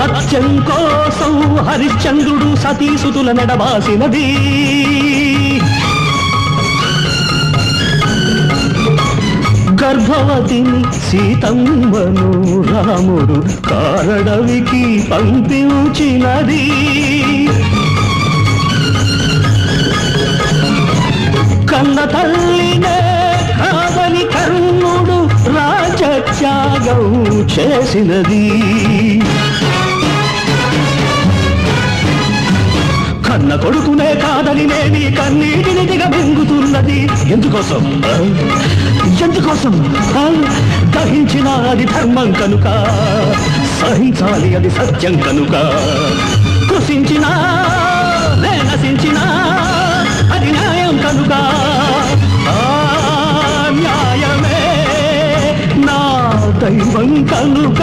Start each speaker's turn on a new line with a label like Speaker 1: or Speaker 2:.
Speaker 1: సత్యం కోసం హరిశ్చంద్రుడు సతీసుతుల నెడబాసినది. గర్భవతిని సీతమ్మను రాముడు కారడవికి పంపించినది. కన్న తల్లినే కాదని కర్ణుడు రాజత్యాగం చేసినది. కన్న కొడుకునే కాదని నేని కన్నీటిని దిగమింగుతున్నది. ఎందుకోసం ఎందుకోసం? దహించిన అది ధర్మం కనుక, సహించాలి అది సత్యం కనుక. కృషించినా నశించినా అది న్యాయం కనుక. న్యాయమే నా దైవం కనుక.